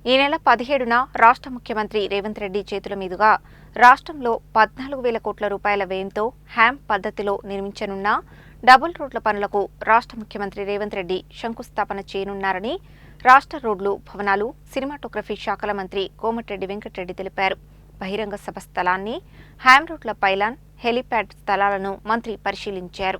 ఈ నెల 17న రాష్ట్ర ముఖ్యమంత్రి రేవంత్ రెడ్డి చేతుల మీదుగా రాష్ట్రంలో 14,000 కోట్ల రూపాయల వ్యయంతో హ్యామ్ పద్ధతిలో నిర్మించనున్న డబుల్ రోడ్ల పనులకు రాష్ట్ర ముఖ్యమంత్రి రేవంత్ రెడ్డి శంకుస్థాపన చేయనున్నారని రాష్ట్ర రోడ్లు, భవనాలు, సినిమాటోగ్రఫీ శాఖల మంత్రి కోమటిరెడ్డి వెంకటరెడ్డి తెలిపారు. బహిరంగ సభ స్థలాన్ని, హ్యామ్ రోడ్ల పైలాన్, హెలీప్యాడ్ స్థలాలను మంత్రి పరిశీలించారు.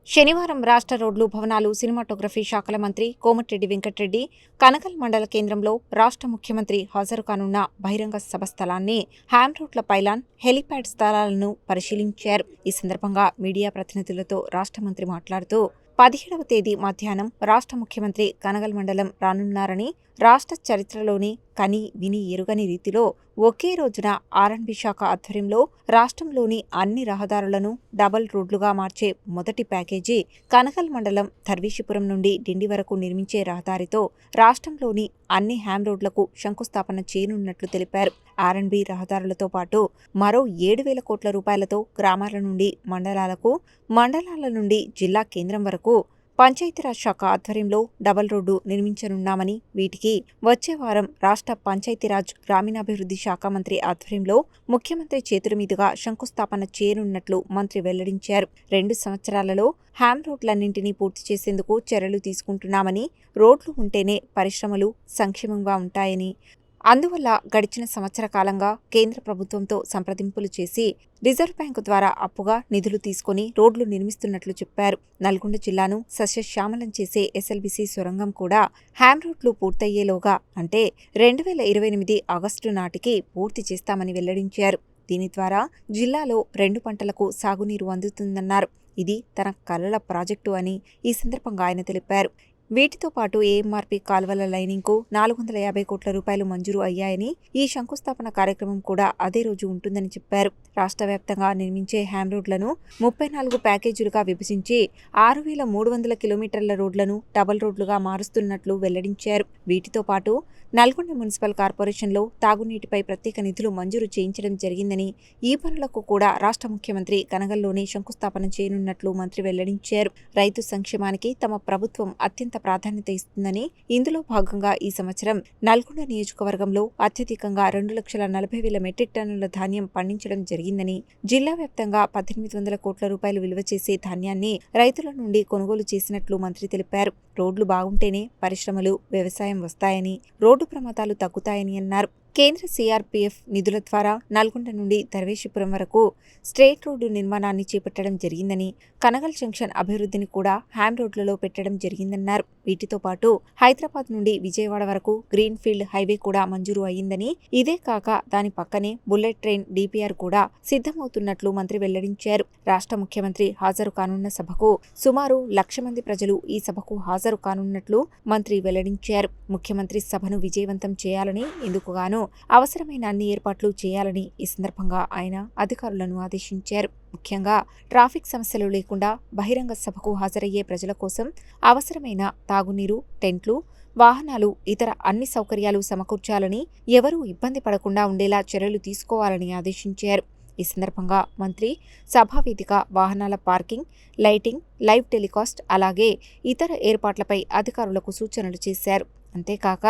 శనివారం రాష్ట్ర రోడ్లు, భవనాలు, సినిమాటోగ్రఫీ శాఖల మంత్రి కోమటిరెడ్డి వెంకటరెడ్డి కనకల్ మండల కేంద్రంలో రాష్ట్ర ముఖ్యమంత్రి హాజరు కానున్న బహిరంగ సభ స్థలాన్ని, హ్యామ్ రోడ్ల పైలాన్, హెలీప్యాడ్ స్థలాలను పరిశీలించారు. ఈ సందర్భంగా మీడియా ప్రతినిధులతో రాష్ట్ర మంత్రి మాట్లాడుతూ 17వ తేదీ మధ్యాహ్నం రాష్ట్ర ముఖ్యమంత్రి కనగల్ మండలం రానున్నారని, రాష్ట్ర చరిత్రలోని కని విని ఎరుగని రీతిలో ఒకే రోజున ఆర్ఎండ్బి శాఖ ఆధ్వర్యంలో రాష్ట్రంలోని అన్ని రహదారులను డబల్ రోడ్లుగా మార్చే మొదటి ప్యాకేజీ కనగల్ మండలం ధర్వీషిపురం నుండి డిండి వరకు నిర్మించే రహదారితో రాష్ట్రంలోని అన్ని హ్యామ్ రోడ్లకు శంకుస్థాపన చేయనున్నట్లు తెలిపారు. ఆర్ఎండ్బి రహదారులతో పాటు మరో 7,000 కోట్ల రూపాయలతో గ్రామాల నుండి మండలాలకు, మండలాల నుండి జిల్లా కేంద్రం వరకు పంచాయతీరాజ్ శాఖ ఆధ్వర్యంలో డబల్ రోడ్డు నిర్మించనున్నామని, వీటికి వచ్చే వారం రాష్ట్ర పంచాయతీరాజ్ గ్రామీణాభివృద్ధి శాఖ మంత్రి ఆధ్వర్యంలో ముఖ్యమంత్రి చేతుల మీదుగా శంకుస్థాపన చేయనున్నట్లు మంత్రి వెల్లడించారు. 2 సంవత్సరాలలో హ్యామ్ రోడ్లన్నింటినీ పూర్తి చేసేందుకు చర్యలు తీసుకుంటున్నామని, రోడ్లు ఉంటేనే పరిశ్రమలు సంక్షేమంగా ఉంటాయని, అందువల్ల గడిచిన సంవత్సర కాలంగా కేంద్ర ప్రభుత్వంతో సంప్రదింపులు చేసి రిజర్వ్ బ్యాంకు ద్వారా అప్పుగా నిధులు తీసుకుని రోడ్లు నిర్మిస్తున్నట్లు చెప్పారు. నల్గొండ జిల్లాను సస్యశ్యామలం చేసే ఎస్ఎల్బీసీ సొరంగం కూడా హ్యామ్ రోడ్లు పూర్తయ్యేలోగా అంటే 2028 ఆగస్టు నాటికి పూర్తి చేస్తామని వెల్లడించారు. దీని ద్వారా జిల్లాలో 2 పంటలకు సాగునీరు అందుతుందన్నారు. ఇది తన కలల ప్రాజెక్టు అని ఈ సందర్భంగా ఆయన తెలిపారు. వీటితో పాటు ఏఎంఆర్పీ కాల్వల లైనింగ్కు 450 కోట్ల రూపాయలు మంజూరు అయ్యాయని, ఈ శంకుస్థాపన కార్యక్రమం కూడా అదే రోజు ఉంటుందని చెప్పారు. రాష్ట్ర వ్యాప్తంగా నిర్మించే హ్యామ్ రోడ్లను 34 ప్యాకేజీలుగా విభజించి 6,300 కిలోమీటర్ల రోడ్లను డబల్ రోడ్లుగా మారుస్తున్నట్లు వెల్లడించారు. వీటితో పాటు నల్గొండ మున్సిపల్ కార్పొరేషన్లో తాగునీటిపై ప్రత్యేక నిధులు మంజూరు చేయించడం జరిగిందని, ఈ పనులకు కూడా రాష్ట్ర ముఖ్యమంత్రి కనగల్లోనే శంకుస్థాపన చేయనున్నట్లు మంత్రి వెల్లడించారు. రైతు సంక్షేమానికి తమ ప్రభుత్వం అత్యంత ప్రాధాన్యత ఇస్తుందని, ఇందులో భాగంగా ఈ సంవత్సరం నల్గొండ నియోజకవర్గంలో అత్యధికంగా 2,40,000 మెట్రిక్ టన్నుల ధాన్యం పండించడం జరిగిందని, జిల్లా వ్యాప్తంగా 1,800 కోట్ల రూపాయలు విలువ చేసే ధాన్యాన్ని రైతుల నుండి కొనుగోలు చేసినట్లు మంత్రి తెలిపారు. రోడ్లు బాగుంటేనే పరిశ్రమలు, వ్యవసాయం వస్తాయని, రోడ్డు ప్రమాదాలు తగ్గుతాయని అన్నారు. కేంద్ర సిఆర్పీఎఫ్ నిధుల ద్వారా నల్గొండ నుండి ధర్వేషిపురం వరకు స్ట్రెయిట్ రోడ్డు నిర్మాణాన్ని చేపట్టడం జరిగిందని, కనగల్ జంక్షన్ అభివృద్ధిని కూడా హ్యామ్ రోడ్లలో పెట్టడం జరిగిందన్నారు. వీటితో పాటు హైదరాబాద్ నుండి విజయవాడ వరకు గ్రీన్ ఫీల్డ్ హైవే కూడా మంజూరు అయ్యిందని, ఇదే కాక దాని పక్కనే బుల్లెట్ ట్రైన్ డిపిఆర్ కూడా సిద్ధమవుతున్నట్లు మంత్రి వెల్లడించారు. రాష్ట్ర ముఖ్యమంత్రి హాజరు కానున్న సభకు సుమారు 1,00,000 మంది ప్రజలు ఈ సభకు హాజరు కానున్నట్లు మంత్రి వెల్లడించారు. ముఖ్యమంత్రి సభను విజయవంతం చేయాలని, ఇందుకుగాను అవసరమైన అన్ని ఏర్పాట్లు చేయాలని ఈ సందర్భంగా ఆయన అధికారులను ఆదేశించారు. ముఖ్యంగా ట్రాఫిక్ సమస్యలు లేకుండా బహిరంగ సభకు హాజరయ్యే ప్రజల కోసం అవసరమైన తాగునీరు, టెంట్లు, వాహనాలు, ఇతర అన్ని సౌకర్యాలు సమకూర్చాలని, ఎవరూ ఇబ్బంది పడకుండా ఉండేలా చర్యలు తీసుకోవాలని ఆదేశించారు. ఈ సందర్భంగా మంత్రి సభావేదిక, వాహనాల పార్కింగ్, లైటింగ్, లైవ్ టెలికాస్ట్, అలాగే ఇతర ఏర్పాట్లపై అధికారులకు సూచనలు చేశారు. అంతేకాక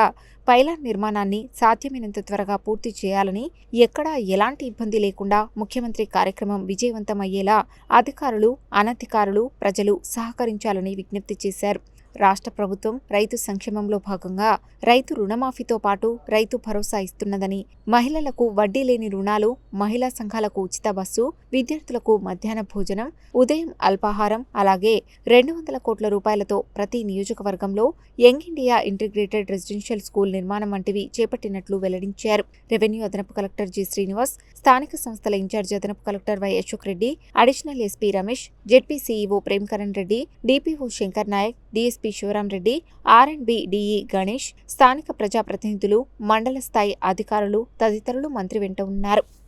పైలాన్ నిర్మాణాన్ని సాధ్యమైనంత త్వరగా పూర్తి చేయాలని, ఎక్కడా ఎలాంటి ఇబ్బంది లేకుండా ముఖ్యమంత్రి కార్యక్రమం విజయవంతం అయ్యేలా అధికారులు, అనధికారులు, ప్రజలు సహకరించాలని విజ్ఞప్తి చేశారు. రాష్ట్ర ప్రభుత్వం రైతు సంక్షేమంలో భాగంగా రైతు రుణమాఫీతో పాటు రైతు భరోసా ఇస్తున్నదని, మహిళలకు వడ్డీ లేని రుణాలు, మహిళా సంఘాలకు ఉచిత బస్సు, విద్యార్థులకు మధ్యాహ్న భోజనం, ఉదయం అల్పాహారం, అలాగే 200 కోట్ల రూపాయలతో ప్రతి నియోజకవర్గంలో young India integrated residential school నిర్మాణం వంటివి చేపట్టినట్లు వెల్లడించారు. రెవెన్యూ అదనపు కలెక్టర్ జి శ్రీనివాస్, స్థానిక సంస్థల ఇన్ఛార్జి అదనపు collector Y Ashok Reddy, additional SP Ramesh, ZP CEO Premkaran Reddy, DPO Shankar Naik, DSP Sivaram Reddy, R and B DE Ganesh, స్థానిక ప్రజాప్రతినిధులు, మండల స్థాయి అధికారులు తదితరులు మంత్రి వెంట ఉన్నారు.